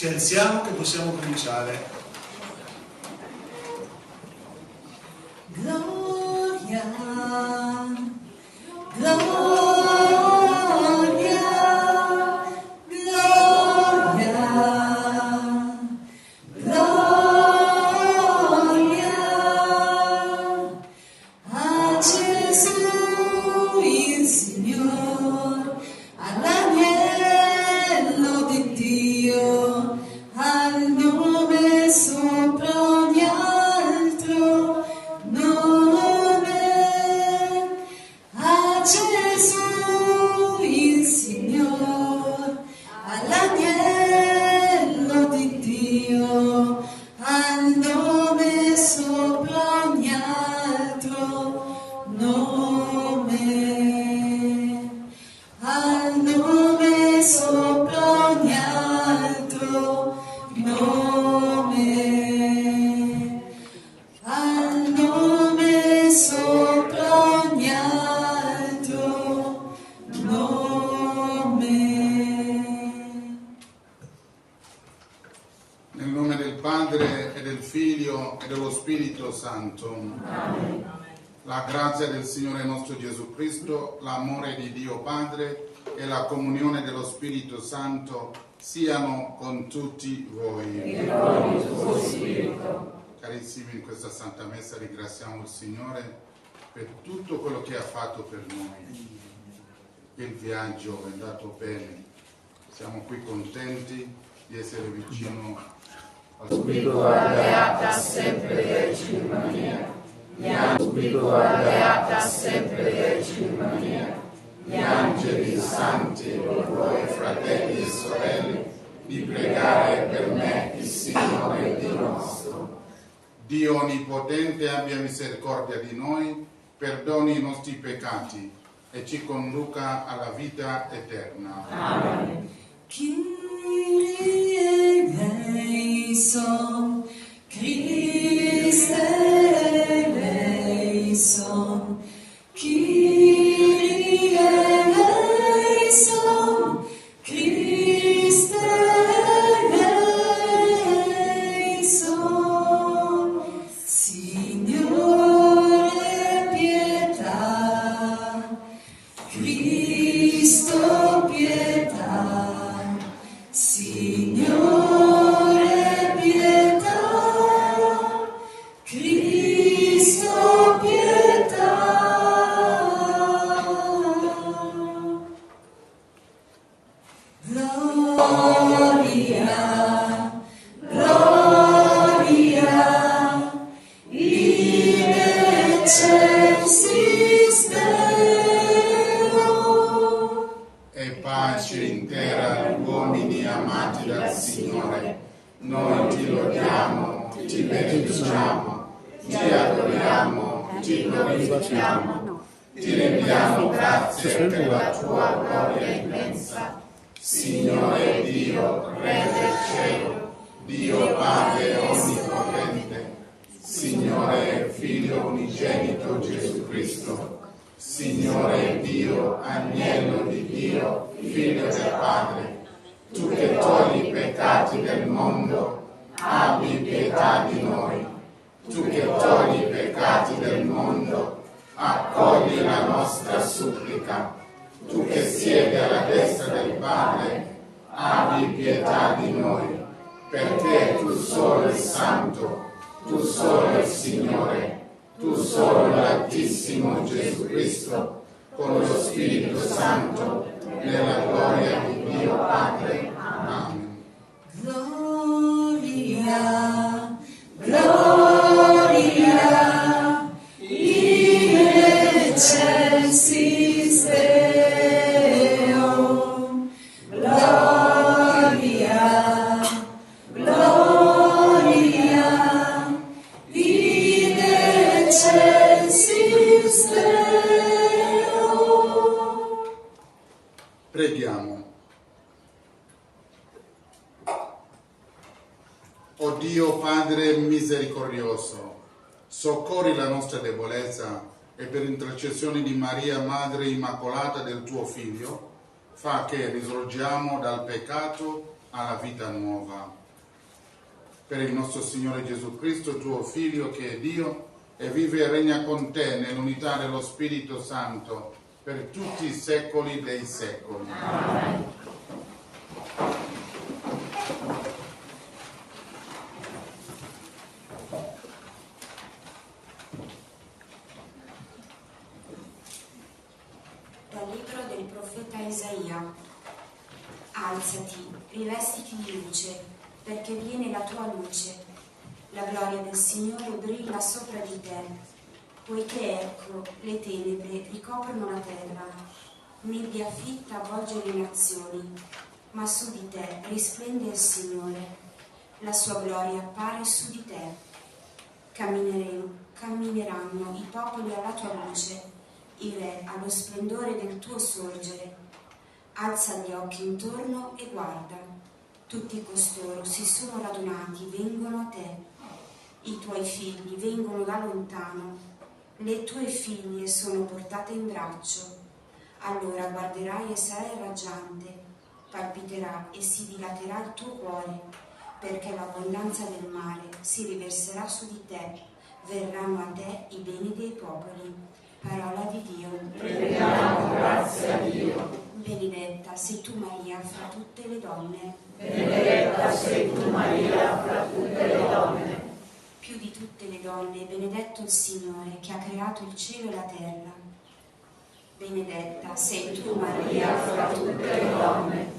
Ci alziamo che possiamo cominciare. Gloria, gloria, gloria, gloria a Gesù il Signore, all'agnello di Dio, al nome sopra ogni altro nome, a Gesù il Signore, all'agnello di Dio, al nome sopra ogni altro nome, al nome sopra ogni altro nome, al nome sopra ogni altro nome. Nel nome del Padre e del Figlio e dello Spirito Santo. Amen. La grazia del Signore nostro Gesù Cristo, l'amore di Dio Padre e la comunione dello Spirito Santo siano con tutti voi. E con il tuo spirito. Carissimi, in questa Santa Messa ringraziamo il Signore per tutto quello che ha fatto per noi. Il viaggio è andato bene, siamo qui contenti di essere vicino al Spiritual beata sempre Vergine Maria, spiritual beata sempre Vergine Maria, gli angeli santi, voi fratelli e sorelle, di pregare per me il Signore Dio nostro. Dio Onnipotente abbia misericordia di noi, perdoni i nostri peccati e ci conduca alla vita eterna. Amen. Kyrie eleison, Christe eleison, Kyrie eleison, Christe eleison, Signore pietà, Cristo pietà, Signore pietà, Cristo pietà. Gloria, gloria, in excelsis Deo. E pace intera agli uomini amati dal Signore. Noi ti lodiamo, ti benediciamo, ti adoriamo, ti glorifichiamo. Ti rendiamo grazie per la tua gloria immensa. Signore Dio, Re del cielo, Dio Padre onnipotente, Signore Figlio unigenito Gesù Cristo, Signore Dio, Agnello di Dio, Figlio del Padre, tu che togli i peccati del mondo, abbi pietà di noi. Tu che togli i peccati del mondo, accogli la nostra supplica. Tu che siedi alla destra del Padre, abbi pietà di noi, perché tu solo il Santo, tu solo il Signore, tu solo l'Altissimo Gesù Cristo, con lo Spirito Santo, nella gloria di Dio Padre. Amen. Gloria, gloria, in excelsis Deo. Gloria, gloria, in excelsis Deo. Preghiamo. O Dio Padre misericordioso, soccorri la nostra debolezza e per intercessione di Maria, Madre Immacolata del tuo Figlio, fa che risorgiamo dal peccato alla vita nuova. Per il nostro Signore Gesù Cristo, tuo Figlio, che è Dio e vive e regna con te nell'unità dello Spirito Santo per tutti i secoli dei secoli. Amen. Dal libro del profeta Isaia. Alzati, rivestiti di luce, perché viene la tua luce. La gloria del Signore brilla sopra di te, poiché ecco le tenebre ricoprono la terra, nebbia fitta avvolge le nazioni, ma su di te risplende il Signore, la sua gloria appare su di te. Cammineranno i popoli alla tua luce, i re allo splendore del tuo sorgere. Alza gli occhi intorno e guarda, tutti costoro si sono radunati, vengono a te. I tuoi figli vengono da lontano, le tue figlie sono portate in braccio. Allora guarderai e sarai raggiante, palpiterà e si dilaterà il tuo cuore, perché l'abbondanza del mare si riverserà su di te, verranno a te i beni dei popoli. Parola di Dio. Rendiamo grazie a Dio. Benedetta sei tu Maria fra tutte le donne. Benedetta sei tu Maria fra tutte le donne. Più di tutte le donne, benedetto il Signore che ha creato il cielo e la terra. Benedetta sei tu Maria fra tutte le donne.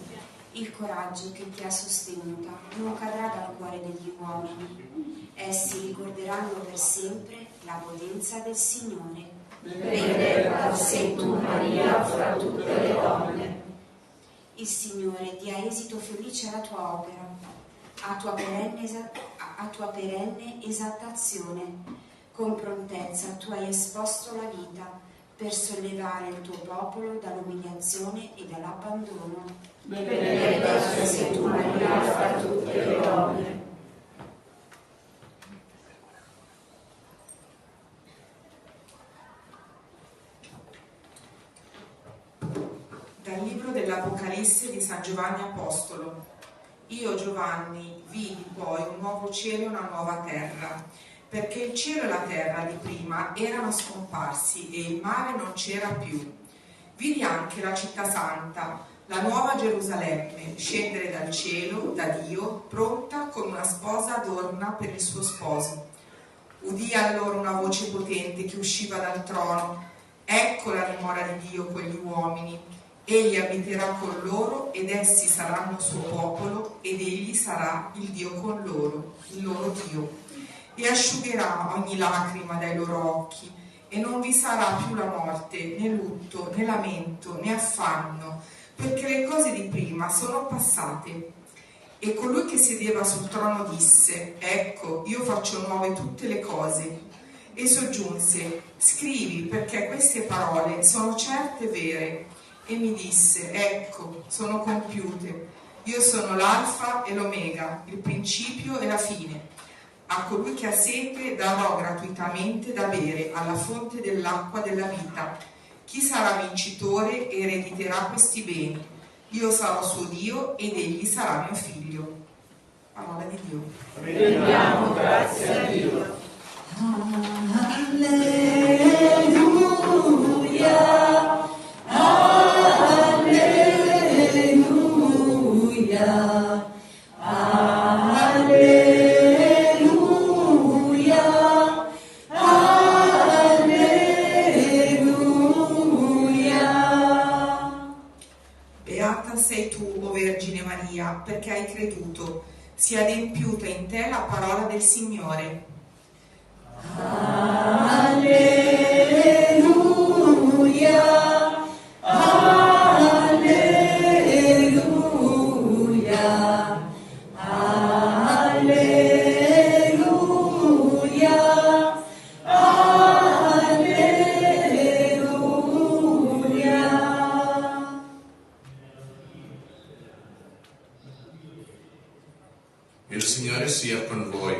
Il coraggio che ti ha sostenuta non cadrà dal cuore degli uomini. Essi ricorderanno per sempre la potenza del Signore. Benedetta sei tu Maria fra tutte le donne. Il Signore dia esito felice alla tua opera, a tua perenne esaltazione. Con prontezza tu hai esposto la vita per sollevare il tuo popolo dall'umiliazione e dall'abbandono. Benedetta sei tu Maria fra tutte le donne. Dal libro dell'Apocalisse di San Giovanni Apostolo. Io, Giovanni, vidi poi un nuovo cielo e una nuova terra, perché il cielo e la terra di prima erano scomparsi e il mare non c'era più. Vidi anche la città santa, la nuova Gerusalemme, scendere dal cielo, da Dio, pronta come una sposa adorna per il suo sposo. Udì allora una voce potente che usciva dal trono: ecco la dimora di Dio con gli uomini. Egli abiterà con loro ed essi saranno suo popolo ed egli sarà il Dio con loro, il loro Dio. E asciugherà ogni lacrima dai loro occhi e non vi sarà più la morte, né lutto, né lamento, né affanno, perché le cose di prima sono passate. E colui che sedeva sul trono disse: ecco, io faccio nuove tutte le cose. E soggiunse: scrivi, perché queste parole sono certe e vere. E mi disse: ecco, sono compiute. Io sono l'alfa e l'omega, il principio e la fine. A colui che ha sete darò gratuitamente da bere alla fonte dell'acqua della vita. Chi sarà vincitore erediterà questi beni. Io sarò suo Dio ed egli sarà mio figlio. Parola di Dio. Rendiamo grazie a Dio. Alleluia, alleluia, alleluia, alleluia. Beata sei tu, o Vergine Maria, perché hai creduto. Sia adempiuta in te la parola del Signore. Alleluia, alleluia, alleluia, alleluia. Il Signore sia con voi.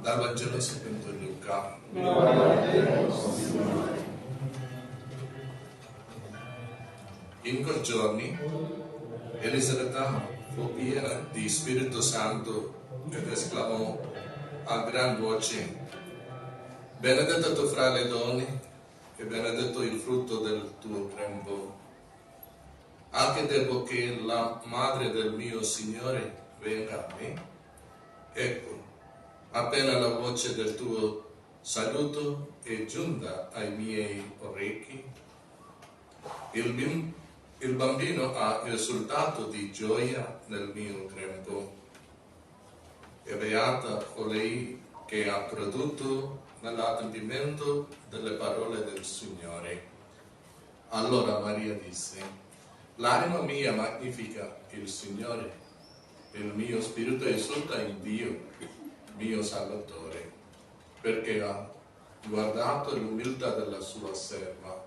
Dal Vangelo secondo Luca. In quei giorni Elisabetta fu piena di Spirito Santo ed esclamò a gran voce: benedetta tu fra le donne e benedetto il frutto del tuo grembo. Anche devo che la madre del mio Signore venga a me. Ecco, appena la voce del tuo saluto è giunta ai miei orecchi, il bambino ha esultato di gioia nel mio grembo. E beata colei che ha creduto nell'adempimento delle parole del Signore. Allora Maria disse: l'anima mia magnifica il Signore, il mio spirito esulta in Dio, mio Salvatore, perché ha guardato l'umiltà della sua serva.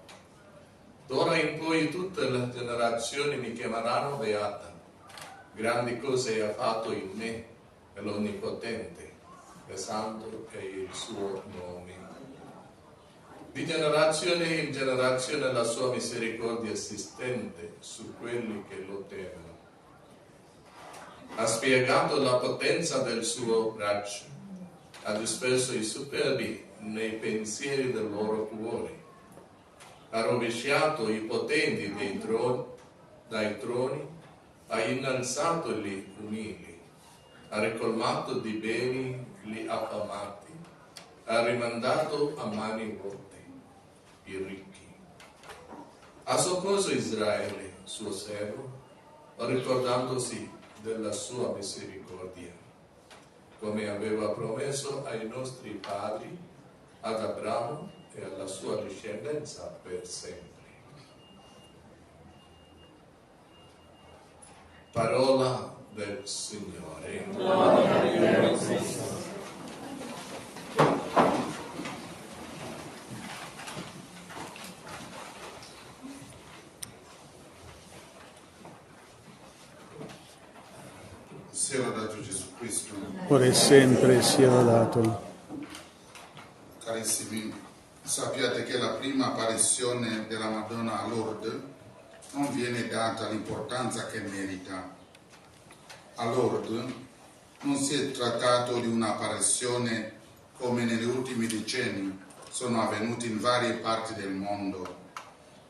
D'ora in poi tutte le generazioni mi chiameranno beata. Grandi cose ha fatto in me l'Onnipotente, e santo è il suo nome. Di generazione in generazione la sua misericordia esistente su quelli che lo temono. Ha spiegato la potenza del suo braccio, ha disperso i superbi nei pensieri del loro cuore, ha rovesciato i potenti dai troni, ha innalzato gli umili, ha ricolmato di beni gli affamati, ha rimandato a mani vuote i ricchi. Ha soccorso Israele, suo servo, ricordandosi della sua misericordia, come aveva promesso ai nostri padri, ad Abramo e alla sua discendenza per sempre. Parola del Signore. Gloria a Dio, Cristo. Sia lodato Gesù Cristo. ora e sempre sia lodato. Carissimi, sappiate che la prima apparizione della Madonna a Lourdes non viene data l'importanza che merita. A Lourdes non si è trattato di un'apparizione come negli ultimi decenni sono avvenuti in varie parti del mondo.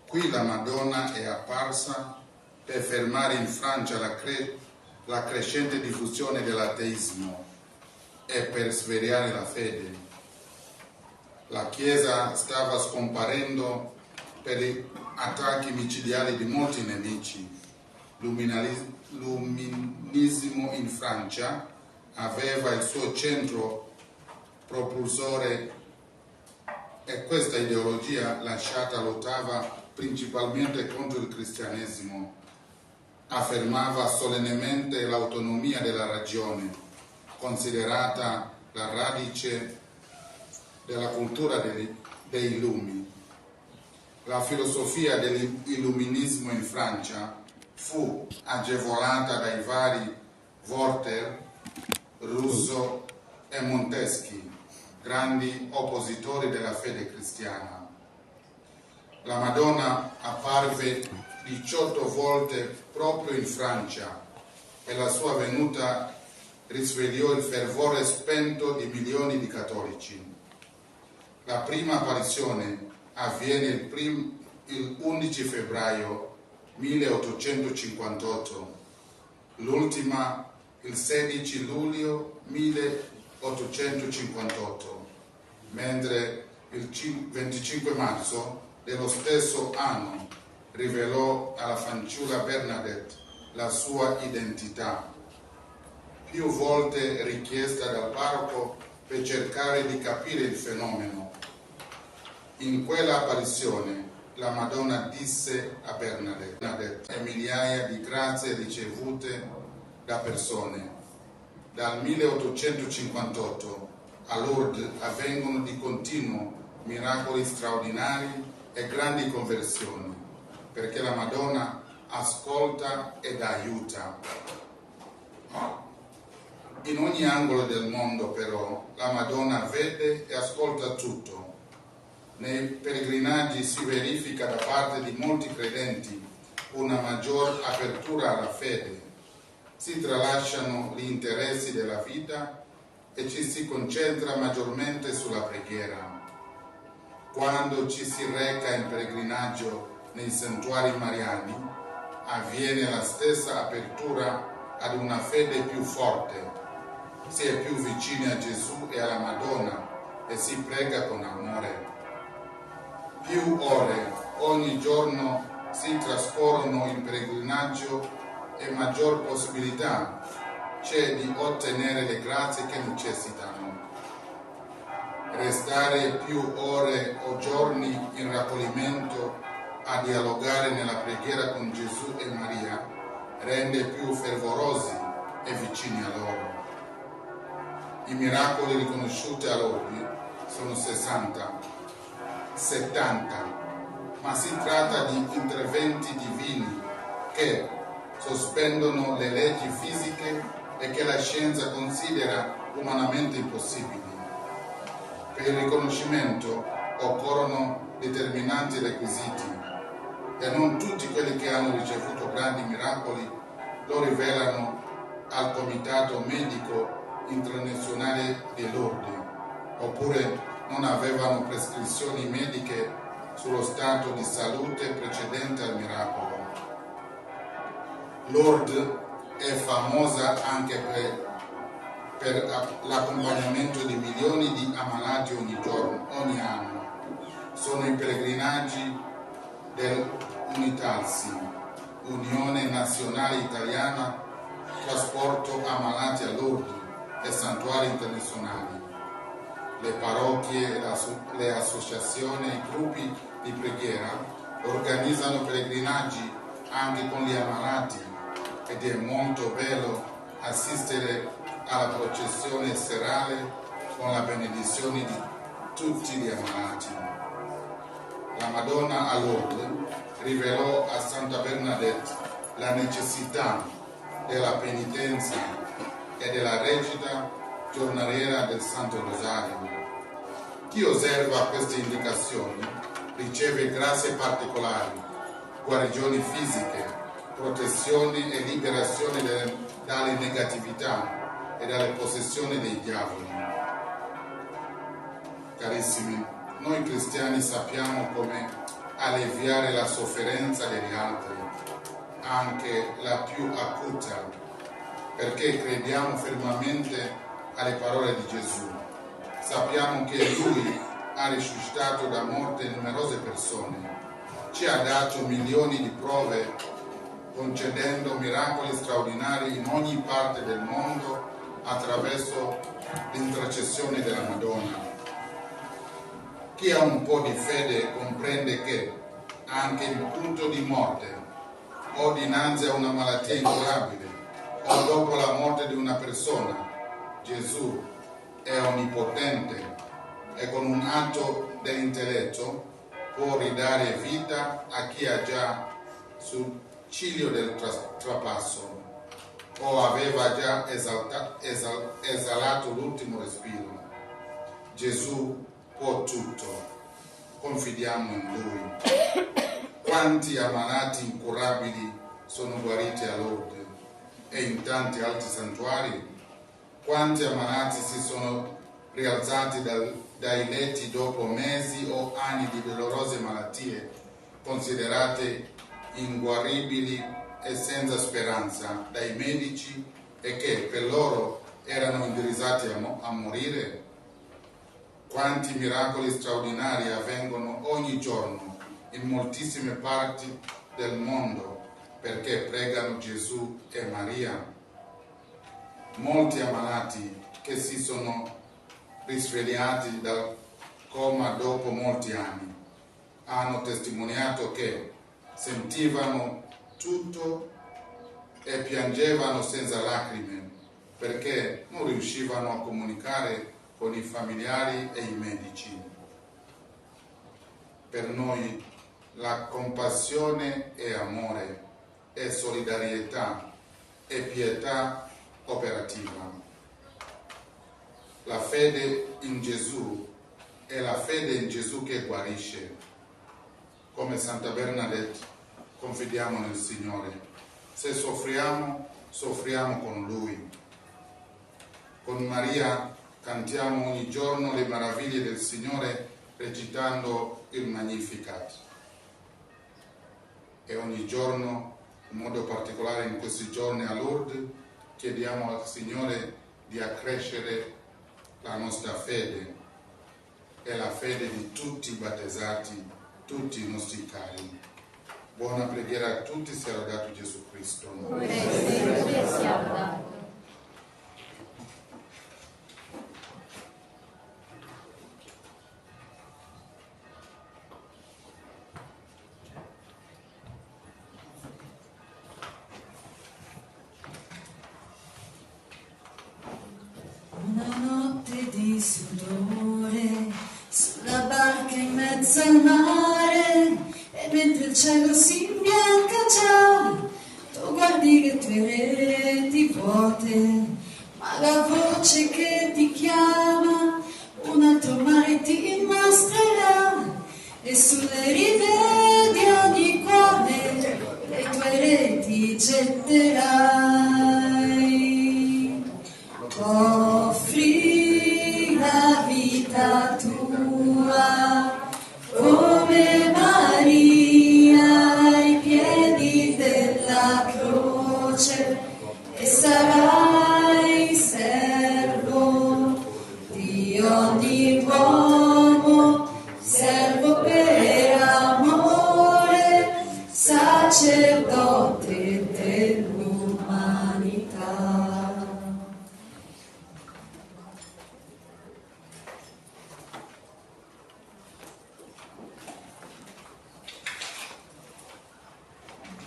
Qui la Madonna è apparsa per fermare in Francia la crescente diffusione dell'ateismo e per svegliare la fede. La Chiesa stava scomparendo per gli attacchi micidiali di molti nemici. L'umanesimo in Francia aveva il suo centro propulsore e questa ideologia lasciata lottava principalmente contro il cristianesimo. Affermava solennemente l'autonomia della ragione, considerata la radice della cultura dei lumi. La filosofia dell'illuminismo in Francia fu agevolata dai vari Voltaire, Rousseau e Montesquieu, grandi oppositori della fede cristiana. La Madonna apparve 18 volte proprio in Francia e la sua venuta risvegliò il fervore spento di milioni di cattolici. La prima apparizione avviene il 11 febbraio 1858, l'ultima il 16 luglio 1858, mentre il 25 marzo dello stesso anno rivelò alla fanciulla Bernadette la sua identità, più volte richiesta dal parroco per cercare di capire il fenomeno. In quella apparizione la Madonna disse a Bernadette e migliaia di grazie ricevute da persone. Dal 1858 a Lourdes avvengono di continuo miracoli straordinari e grandi conversioni, perché la Madonna ascolta ed aiuta. In ogni angolo del mondo, però, la Madonna vede e ascolta tutto. Nei pellegrinaggi si verifica da parte di molti credenti una maggior apertura alla fede, si tralasciano gli interessi della vita e ci si concentra maggiormente sulla preghiera. Quando ci si reca in pellegrinaggio nei santuari mariani, avviene la stessa apertura ad una fede più forte, si è più vicini a Gesù e alla Madonna e si prega con amore. Più ore ogni giorno si trascorrono in pellegrinaggio e maggior possibilità c'è di ottenere le grazie che necessitano. Restare più ore o giorni in raccoglimento a dialogare nella preghiera con Gesù e Maria rende più fervorosi e vicini a loro. I miracoli riconosciuti a Lourdes sono 60, 70, ma si tratta di interventi divini che sospendono le leggi fisiche e che la scienza considera umanamente impossibili. Per il riconoscimento occorrono determinanti requisiti e non tutti quelli che hanno ricevuto grandi miracoli lo rivelano al Comitato Medico Internazionale di Lourdes, oppure non avevano prescrizioni mediche sullo stato di salute precedente al miracolo. Lourdes è famosa anche per l'accompagnamento di milioni di ammalati ogni anno. Sono i pellegrinaggi dell'Unitalsi, Unione Nazionale Italiana Trasporto Ammalati a Lourdes e santuari internazionali. Le parrocchie, le associazioni e i gruppi di preghiera organizzano pellegrinaggi anche con gli ammalati ed è molto bello assistere alla processione serale con la benedizione di tutti gli ammalati. La Madonna a Lourdes rivelò a Santa Bernadette la necessità della penitenza e della recita giornaliera del Santo Rosario. Chi osserva queste indicazioni riceve grazie particolari, guarigioni fisiche, protezioni e liberazione dalle negatività e dalle possessioni dei diavoli. Carissimi, noi cristiani sappiamo come alleviare la sofferenza degli altri, anche la più acuta, perché crediamo fermamente alle parole di Gesù. Sappiamo che Lui ha risuscitato da morte numerose persone, ci ha dato milioni di prove, concedendo miracoli straordinari in ogni parte del mondo attraverso l'intercessione della Madonna. Chi ha un po' di fede comprende che anche in punto di morte, o dinanzi a una malattia incurabile, o dopo la morte di una persona, Gesù è onnipotente e con un atto dell'intelletto può ridare vita a chi è già sul ciglio del trapasso o aveva già esalato l'ultimo respiro. Gesù può tutto, confidiamo in Lui. Quanti ammalati incurabili sono guariti a Lourdes e in tanti altri santuari? Quanti ammalati si sono rialzati dai letti dopo mesi o anni di dolorose malattie, considerate inguaribili e senza speranza dai medici e che per loro erano indirizzati a morire? Quanti miracoli straordinari avvengono ogni giorno in moltissime parti del mondo perché pregano Gesù e Maria? Molti ammalati che si sono risvegliati dal coma dopo molti anni hanno testimoniato che sentivano tutto e piangevano senza lacrime perché non riuscivano a comunicare con i familiari e i medici. Per noi la compassione è amore, è solidarietà, è pietà operativa. La fede in Gesù è la fede in Gesù che guarisce. Come Santa Bernadette, confidiamo nel Signore. Se soffriamo, soffriamo con Lui. Con Maria cantiamo ogni giorno le meraviglie del Signore recitando il Magnificat. E ogni giorno, in modo particolare in questi giorni a Lourdes, chiediamo al Signore di accrescere la nostra fede e la fede di tutti i battezzati, tutti i nostri cari. Buona preghiera a tutti, sia lodato Gesù Cristo. Una notte di sudore sulla barca in mezzo al mare, e mentre il cielo si imbianca già, tu guardi le tue reti vuote, ma la voce che ti chiama un altro mare ti mostrerà, e sulle rive di ogni cuore le tue reti getterai. Offri la vita tua come Maria ai piedi della croce, e sarai servo di ogni uomo, servo per amore, sacerdote dell'umanità.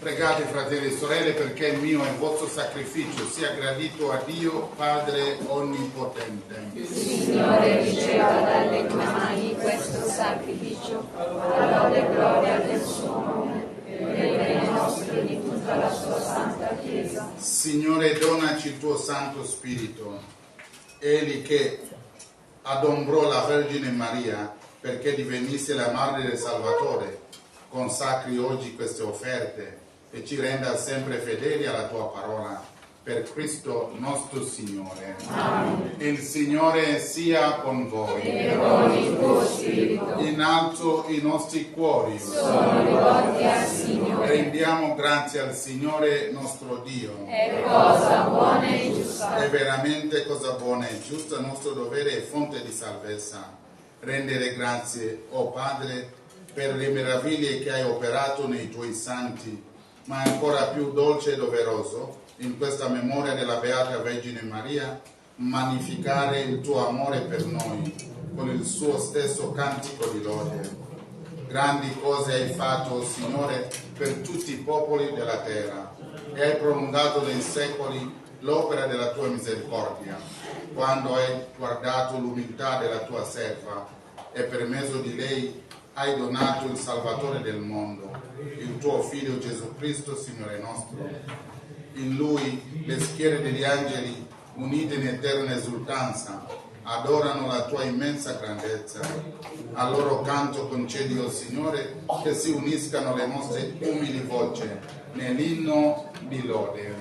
Pregate, fratelli e sorelle, perché il mio e il vostro sacrificio sia gradito a Dio Padre Onnipotente. Il Signore riceva dalle tue mani questo sacrificio, alla lode e gloria del suo nome, per il bene nostro e di tutta la sua santa Chiesa. Signore, donaci il tuo Santo Spirito. Egli che adombrò la Vergine Maria perché divenisse la Madre del Salvatore, consacri oggi queste offerte e ci renda sempre fedeli alla tua parola. Per Cristo nostro Signore. Amen. Il Signore sia con voi. E con il tuo spirito. In alto i nostri cuori. Sono rivolti al Signore. Rendiamo grazie al Signore nostro Dio. È cosa buona e giusta. È veramente cosa buona e giusta, nostro dovere e fonte di salvezza. Rendere grazie, o Padre, per le meraviglie che hai operato nei tuoi santi, ma è ancora più dolce e doveroso, in questa memoria della Beata Vergine Maria, magnificare il tuo amore per noi, con il suo stesso cantico di lode. Grandi cose hai fatto, Signore, per tutti i popoli della terra, e hai prolungato nei secoli l'opera della tua misericordia, quando hai guardato l'umiltà della tua serva, e per mezzo di lei hai donato il Salvatore del mondo, il tuo Figlio Gesù Cristo, Signore nostro. In Lui le schiere degli angeli, unite in eterna esultanza, adorano la tua immensa grandezza. Al loro canto concedi, o Signore, che si uniscano le nostre umili voci nell'inno di lode.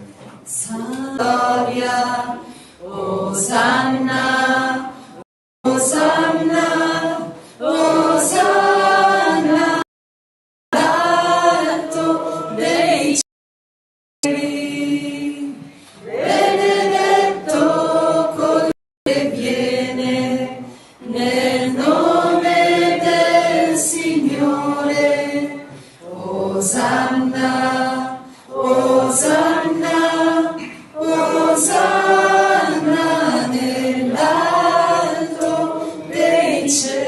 Gloria, Osanna, Osanna, Osanna, l'alto dei cieli, benedetto colui che viene nel nome del Signore. Osanna, Osanna, Osanna nell'alto dei cieli.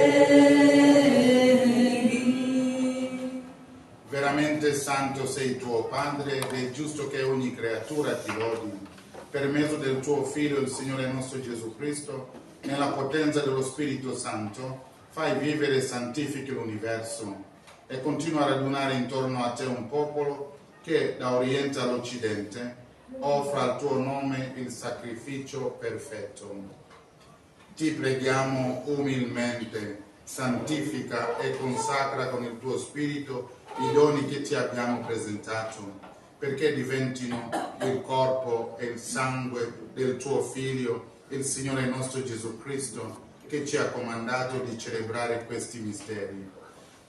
Veramente santo sei tuo Padre, ed è giusto che ogni creatura ti lodi. Per mezzo del tuo Figlio, il Signore nostro Gesù Cristo, nella potenza dello Spirito Santo, fai vivere e santifichi l'universo, e continua a radunare intorno a te un popolo che, da Oriente all'Occidente, offra al tuo nome il sacrificio perfetto. Ti preghiamo umilmente, santifica e consacra con il tuo Spirito i doni che ti abbiamo presentato, perché diventino il corpo e il sangue del tuo Figlio, il Signore nostro Gesù Cristo, che ci ha comandato di celebrare questi misteri.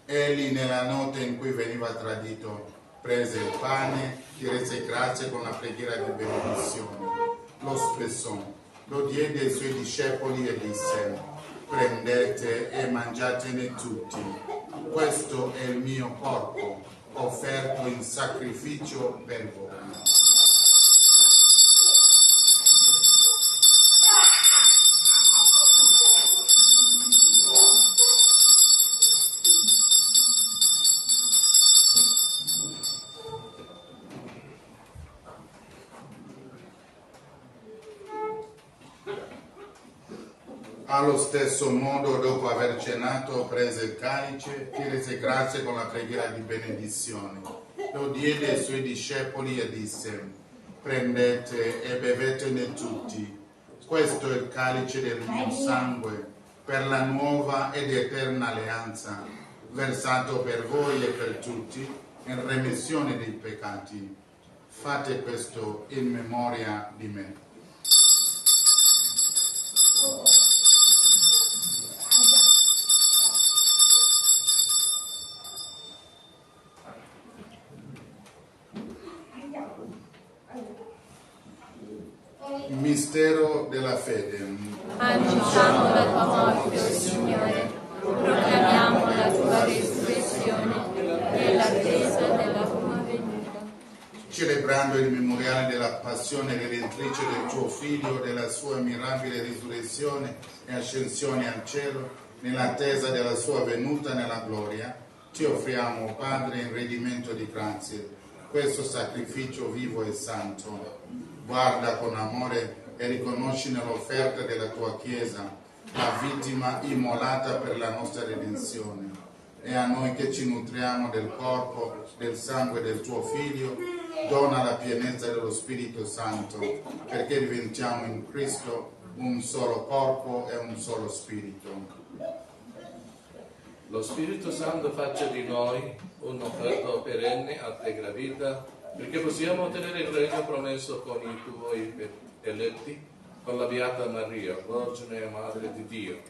Egli, nella notte in cui veniva tradito, prese il pane, ti rese grazie con la preghiera di benedizione, lo spezzò, lo diede ai suoi discepoli e disse: prendete e mangiatene tutti, questo è il mio corpo, offerto in sacrificio per voi. Allo stesso modo, dopo aver cenato, prese il calice, ti rese grazie con la preghiera di benedizione, lo diede ai suoi discepoli e disse: prendete e bevetene tutti, questo è il calice del mio sangue, per la nuova ed eterna alleanza, versato per voi e per tutti in remissione dei peccati. Fate questo in memoria di me. Mistero della fede. Annunciamo la tua morte, o Signore, proclamiamo la tua risurrezione e l'attesa della tua venuta. Celebrando il memoriale della passione redentrice del tuo Figlio, della sua mirabile risurrezione e ascensione al cielo, nell'attesa della sua venuta nella gloria, ti offriamo, Padre, in redimento di grazie, questo sacrificio vivo e santo. Guarda con amore e riconosci nell'offerta della tua Chiesa la vittima immolata per la nostra redenzione. E a noi che ci nutriamo del corpo, del sangue del tuo Figlio, dona la pienezza dello Spirito Santo, perché diventiamo in Cristo un solo corpo e un solo Spirito. Lo Spirito Santo faccia di noi un offerto perenne a te gravita, perché possiamo ottenere il regno promesso con i tuoi eletti, con la Beata Maria, Vergine e Madre di Dio,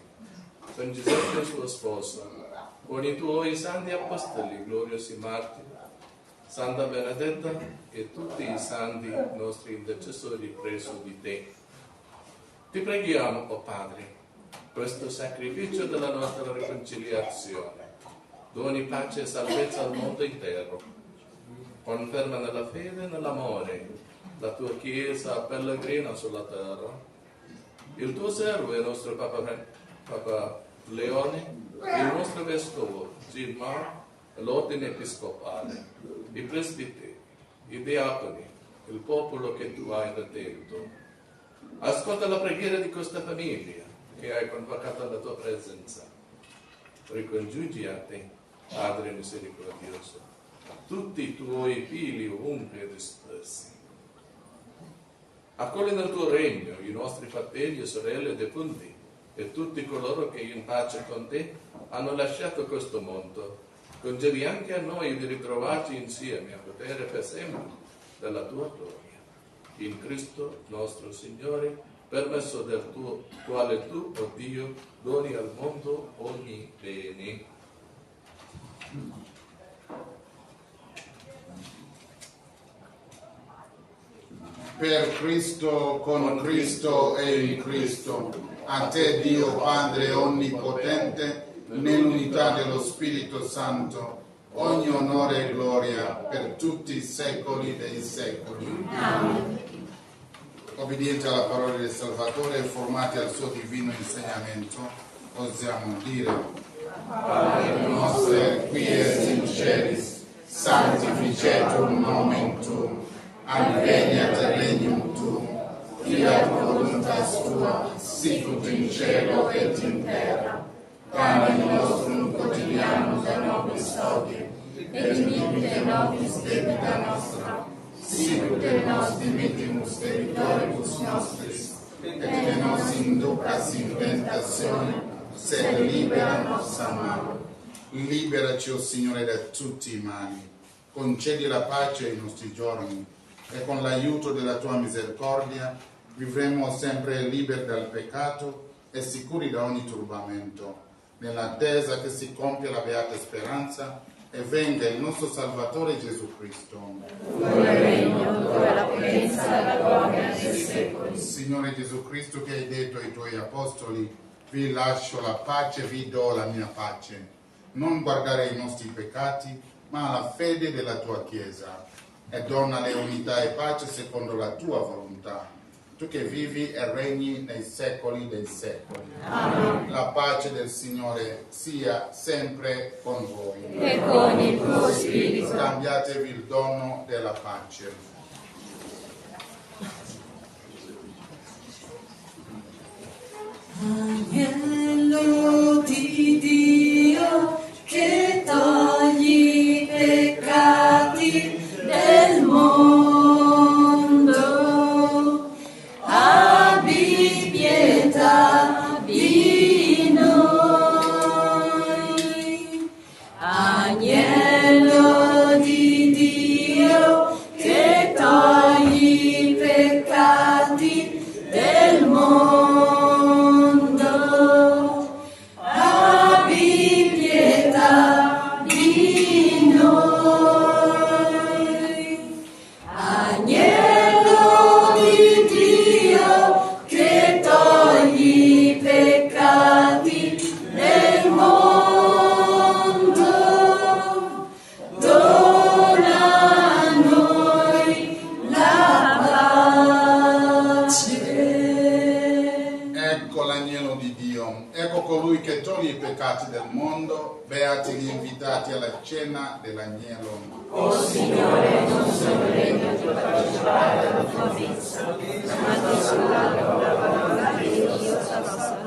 con Giuseppe suo sposo, con i tuoi santi apostoli, gloriosi martiri, Santa Benedetta e tutti i santi nostri intercessori presso di te. Ti preghiamo, o Padre, questo sacrificio della nostra riconciliazione, doni pace e salvezza al mondo intero. Conferma nella fede e nell'amore la tua Chiesa pellegrina sulla terra. Il tuo servo, il nostro Papa Leone, il nostro Vescovo Gilmar, l'ordine episcopale, i presbiteri, i diaconi, il popolo che tu hai redento. Ascolta la preghiera di questa famiglia che hai convocato alla tua presenza. Ricongiungi a te, Padre misericordioso, tutti i tuoi figli ovunque dispersi. Accogli nel tuo regno i nostri fratelli e sorelle defunti e tutti coloro che in pace con te hanno lasciato questo mondo. Concedi anche a noi di ritrovarci insieme a godere per sempre della tua gloria. In Cristo nostro Signore, per mezzo del tuo, quale tu, o Dio, doni al mondo ogni bene. Per Cristo, con Cristo e in Cristo, a te Dio Padre Onnipotente, nell'unità dello Spirito Santo, ogni onore e gloria per tutti i secoli dei secoli. Amen. Obbedienti alla parola del Salvatore e formati al suo divino insegnamento, osiamo dire: Padre nostro, qui es in celis, sanctificetur nomen tuum, adveniat regnum tuum, fiat voluntas tua, sicut in cielo et in terra. Pane nostrum quotidianum da nobis hodie, et dimitte nobis debita nostra, sicut et nos dimittimus debitoribus nostris, et ne nos inducas in tentazione, sed libera nos a malo. Liberaci, o Signore, da tutti i mali. Concedi la pace ai nostri giorni e con l'aiuto della tua misericordia vivremo sempre liberi dal peccato e sicuri da ogni turbamento, nell'attesa che si compia la beata speranza e venga il nostro Salvatore Gesù Cristo. Dove regno, dove la potenza e la gloria nei secoli. Signore Gesù Cristo, che hai detto ai tuoi apostoli: vi lascio la pace, vi do la mia pace. Non guardare i nostri peccati, ma la fede della tua Chiesa, e donale unità e pace secondo la tua volontà. Tu che vivi e regni nei secoli dei secoli. Amen. La pace del Signore sia sempre con voi. E con il tuo spirito. Scambiatevi il dono della pace. Agnello di Dio che togli i peccati del mondo, abbi pietà di noi. Agnello di Dio che togli i peccati del mondo, abbi pietà di noi. Agnello di Dio che togli i peccati del mondo, dona a noi la pace. Ecco l'agnello di Dio, ecco colui che toglie i peccati del mondo. Beati gli invitati alla cena dell'agnello. O Signore, non sono degno di partecipare alla tua messa, ma di sola la parola che io sarò salvato.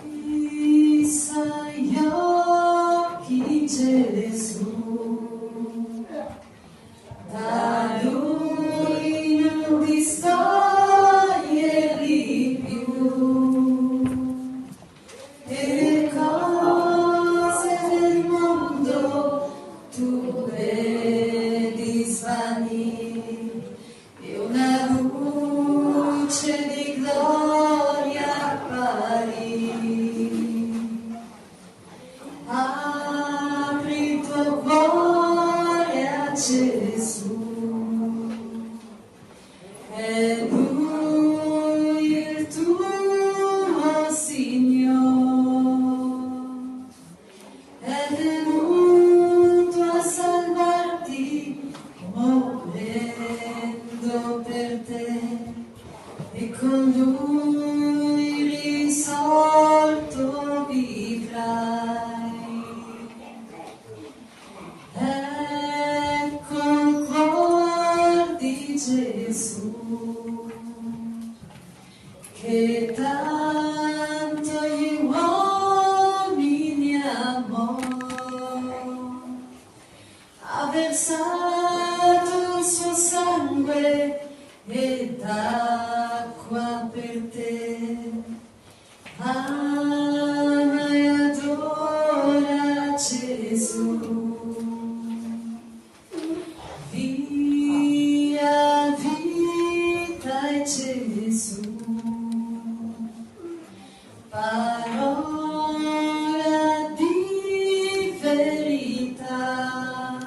Fissa gli occhi Gesù, da lui non distoglierli più, e cose del mondo tu vedi svanire, e una luce di gloria apparì. Apri il tuo cuore a Gesù, è Lui il tuo Signore, è venuto a salvarti morendo per te, e con Lui risorto vivrai. Ecco il cuore di Gesù che tanto gli uomini amò, ha versato il suo sangue ed acqua per te. Ama e adora Gesù. Via vita è Gesù, parola di verità,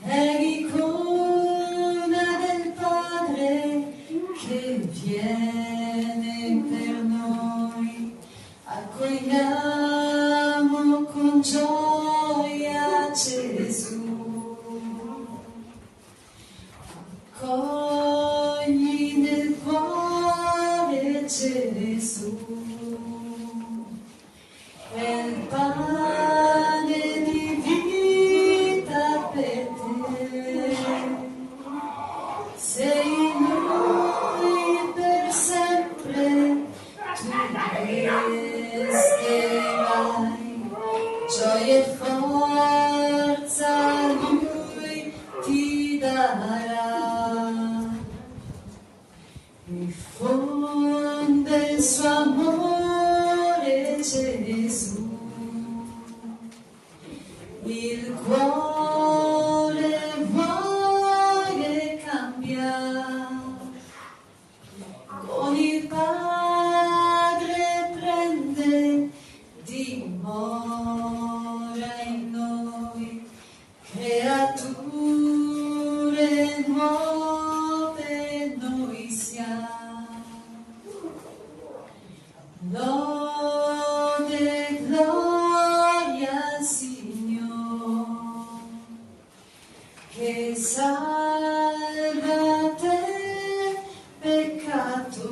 è l'icona del Padre che viene per noi. il cuore vuole cambiare, con il Padre prende dimora in noi, creature nuove noi siamo. Lode e gloria al Signore, che salva te peccato.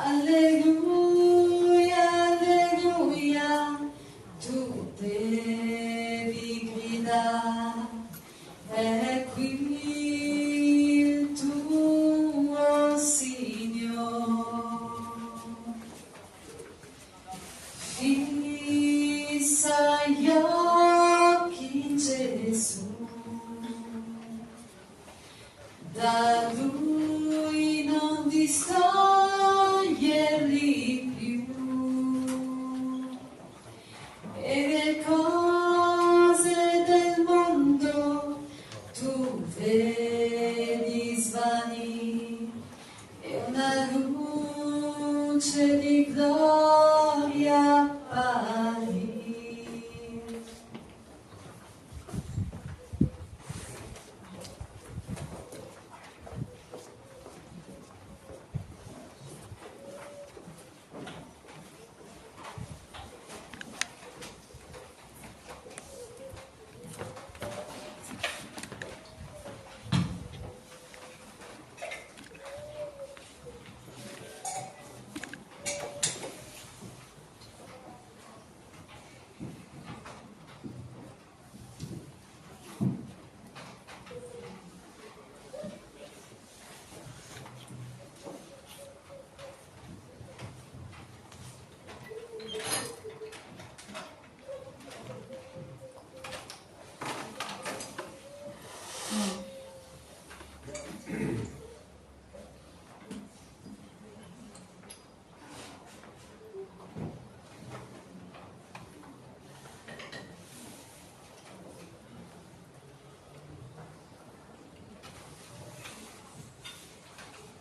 Alleluia, alleluia, tu devi gridare, è qui il tuo Signore. Fissa gli occhi in Gesù, da Lui non distoglierli più, e le cose del mondo tu vedi svanire, e una luce di gloria apparire.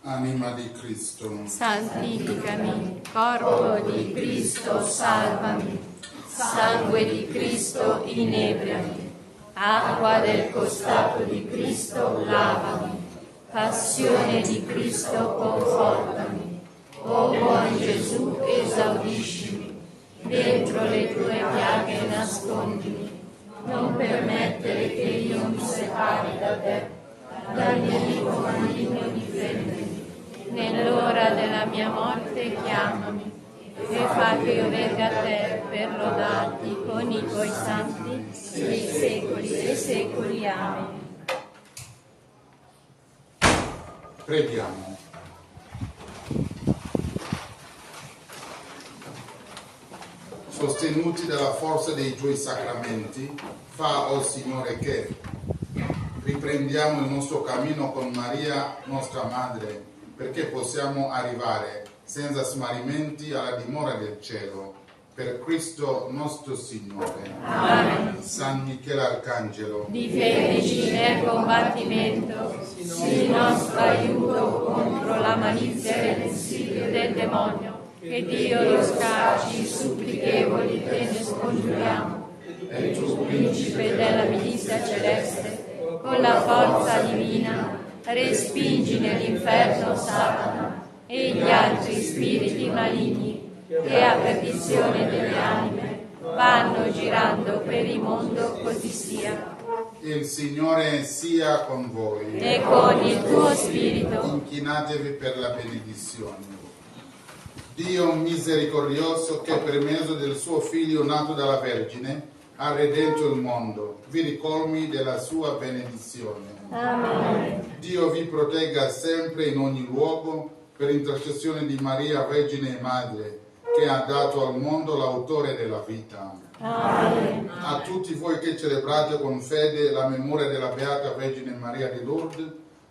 Anima di Cristo, Santificami, corpo di Cristo salvami, sangue di Cristo inebriami, acqua del costato di Cristo lavami, passione di Cristo confortami, o buon Gesù esaudiscimi, dentro le tue piaghe nascondimi, non permettere che io mi separi da te, dal nemico maligno difendimi, nell'ora della mia morte chiamami, e fa che io venga a te per lodarti con i tuoi santi nei secoli dei secoli. Amen. preghiamo. Sostenuti dalla forza dei tuoi sacramenti, fa, o Signore, che riprendiamo il nostro cammino con Maria, nostra Madre, perché possiamo arrivare senza smarrimenti alla dimora del cielo. Per Cristo nostro Signore. Amen. San Michele Arcangelo, Difendici nel combattimento, sii nostro aiuto contro la malizia e il consiglio del demonio, che Dio lo scacci, supplichevoli te ne scongiuriamo. E tu, principe della milizia celeste, con la forza divina, respingi nell'inferno Satana e gli altri spiriti maligni che a perdizione delle anime vanno girando per il mondo, così sia. il Signore sia con voi. E con il tuo spirito. Inchinatevi per la benedizione. Dio misericordioso, che per mezzo del suo Figlio nato dalla Vergine ha redento il mondo, vi ricolmi della sua benedizione. Amen. Dio vi protegga sempre in ogni luogo, per intercessione di Maria, Vergine e Madre, che ha dato al mondo l'autore della vita. Amen. A tutti voi che celebrate con fede la memoria della Beata Vergine Maria di Lourdes,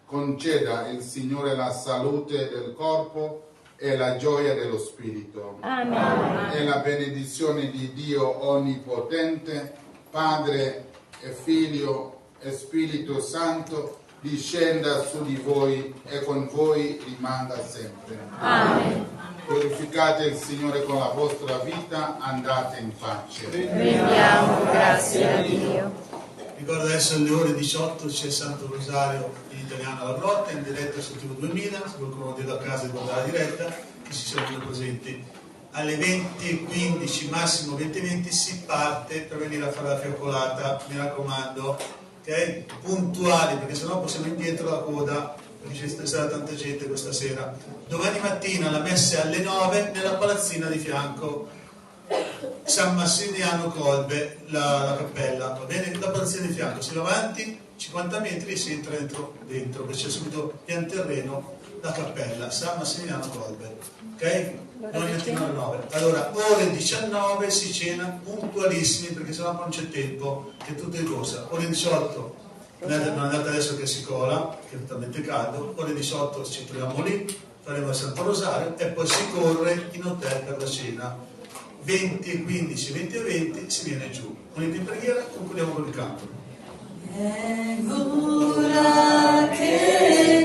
conceda il Signore la salute del corpo e la gioia dello Spirito. Amen. E la benedizione di Dio Onnipotente, Padre e Figlio e Spirito Santo, discenda su di voi e con voi rimanga sempre. Amen. Glorificate il Signore con la vostra vita, andate in pace. Rendiamo grazie a Dio. Ricordo adesso alle ore 18 c'è il Santo Rosario in italiano alla grotta, in diretta su TV 2000, se qualcuno è da casa e guarda la diretta, che ci sono presenti. Alle 20:15, massimo 20:20 si parte per venire a fare la fiaccolata, mi raccomando, ok? Puntuali, perché sennò possiamo indietro la coda, perché ci sarà tanta gente questa sera. Domani mattina la messa è alle 9 nella palazzina di fianco. San Massimiliano Colbe, la cappella, va bene? La palazzina di fianco, si va avanti 50 metri e si entra dentro, perché c'è subito pian terreno la cappella, San Massimiliano Colbe, ok? Non mattina alle 9. Allora, ore 19 si cena puntualissimi, perché sennò non c'è tempo, che tutto è corsa. Ore 18, non andate adesso che si cola, che è talmente caldo, ore 18 ci troviamo lì, faremo il Santo Rosario e poi si corre in hotel per la cena. 20:15, 20:20 si viene giù. Uniti in preghiera, concludiamo con il canto. Ed ora che